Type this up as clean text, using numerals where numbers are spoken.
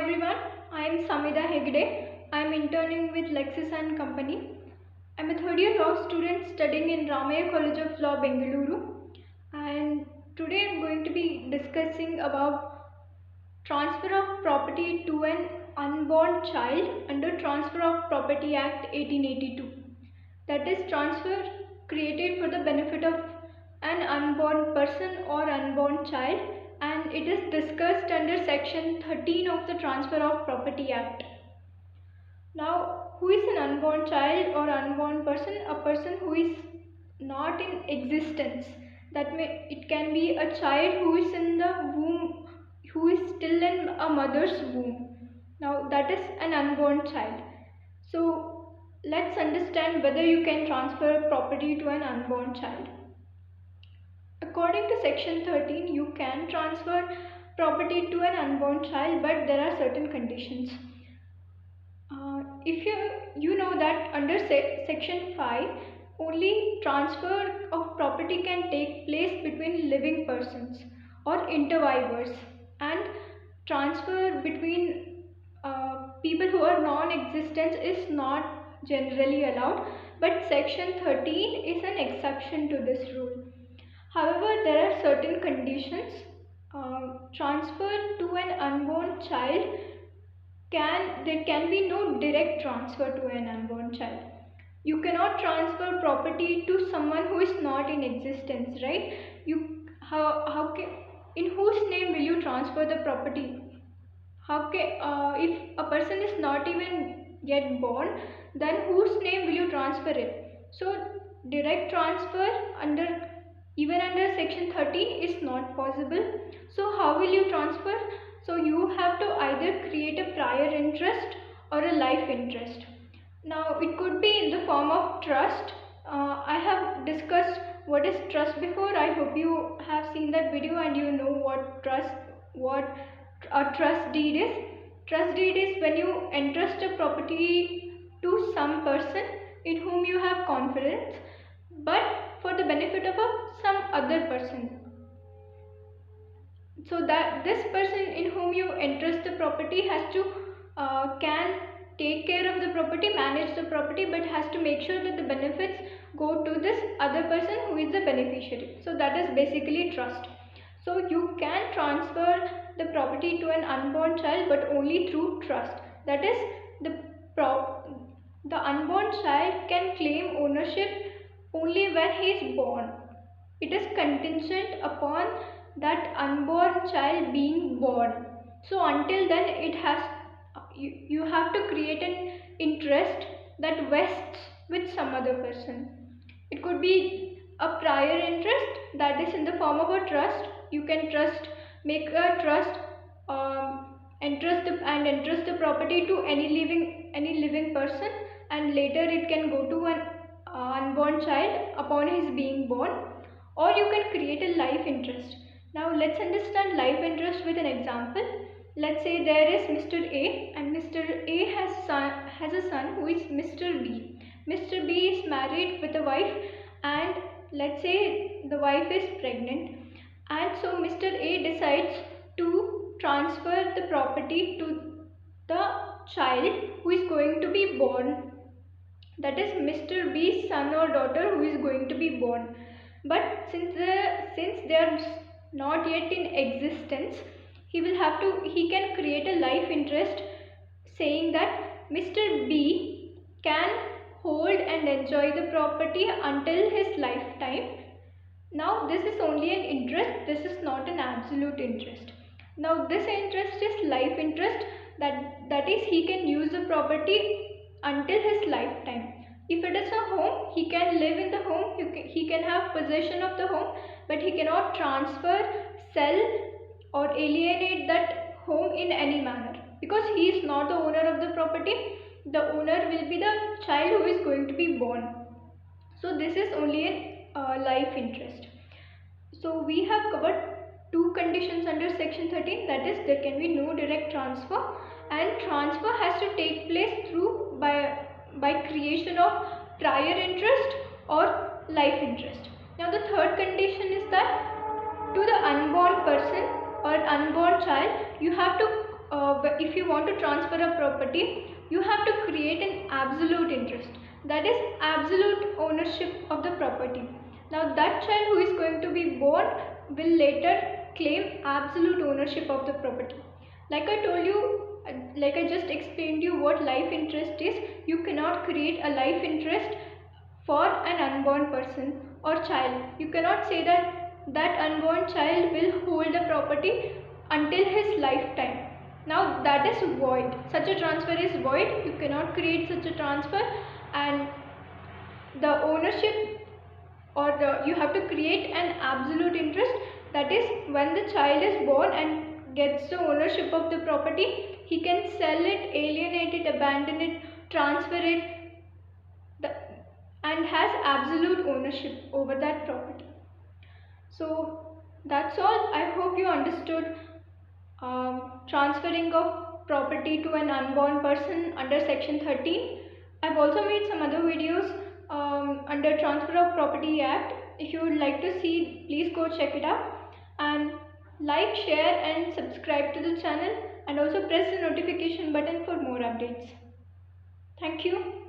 everyone, I am Samida Hegde. I am interning with Lexis and Company. I am a third year law student studying in Ramaya College of Law, Bengaluru. And today I am going to be discussing about transfer of property to an unborn child under Transfer of Property Act 1882. That is transfer created for the benefit of an unborn person or unborn child, and it is discussed under section 13 of the Transfer of Property Act. Now, who is an unborn child or unborn person? A person who is not in existence. It can be a child who is in the womb, who is still in a mother's womb. Now that is an unborn child. So let's understand whether you can transfer property to an unborn child. According to section 13, you can transfer property to an unborn child, but there are certain conditions. If you know that under section 5, only transfer of property can take place between living persons or intervivors, and transfer between people who are non-existent is not generally allowed, but section 13 is an exception to this rule. However, there are certain conditions. Transfer to an unborn child, there can be no direct transfer to an unborn child. You cannot transfer property to someone who is not in existence, right? In whose name will you transfer the property? If a person is not even yet born, then whose name will you transfer it? So direct transfer even under section 13 is not possible. So how will you transfer? So you have to either create a prior interest or a life interest. Now it could be in the form of trust. I have discussed what is trust before. I hope you have seen that video and you know what a trust deed is. Trust deed is when you entrust a property to some person in whom you have confidence, but for the benefit of some other person. So that this person in whom you entrust the property has to can take care of the property, manage the property, but has to make sure that the benefits go to this other person who is the beneficiary. So that is basically trust. So you can transfer the property to an unborn child, but only through trust. That is, the unborn child can claim ownership only when he is born. It is contingent upon that unborn child being born. So until then, you have to create an interest that vests with some other person. It could be a prior interest, that is in the form of a trust. You can make a trust, entrust the property to any living person, and later it can go to an unborn child upon his being born. Or you can create a life interest. Now let's understand life interest with an example. Let's say there is Mr. A, and Mr. A has a son who is Mr. B. Mr. B is married with a wife, and let's say the wife is pregnant, and so Mr. A decides to transfer the property to the child who is going to be born. That is Mr. B's son or daughter who is going to be born. But since they are not yet in existence, he can create a life interest saying that Mr. B can hold and enjoy the property until his lifetime. Now this is only an interest, this is not an absolute interest. Now this interest is life interest, that is, he can use the property until his lifetime. If it is a home, he can live in the home, he can have possession of the home, but he cannot transfer, sell or alienate that home in any manner, because he is not the owner of the property. The owner will be the child who is going to be born. So this is only a life interest. So we have covered two conditions under section 13, that is, there can be no direct transfer, and transfer has to take place by creation of prior interest or life interest. Now the third condition is that to the unborn person or unborn child, you have to if you want to transfer a property, you have to create an absolute interest, that is absolute ownership of the property. Now that child who is going to be born will later claim absolute ownership of the property. Like I told you, like I just explained you what life interest is, you cannot create a life interest for an unborn person or child. You cannot say that that unborn child will hold the property until his lifetime. Now that is void. Such a transfer is void. You cannot create such a transfer, and the ownership you have to create an absolute interest, that is when the child is born and gets the ownership of the property, he can sell it, alienate it, abandon it, transfer it, the, and has absolute ownership over that property. So that's all. I hope you understood transferring of property to an unborn person under section 13. I've also made some other videos under Transfer of Property Act. If you would like to see, please go check it out, and like, share and subscribe to the channel, and also press the notification button for more updates. Thank you.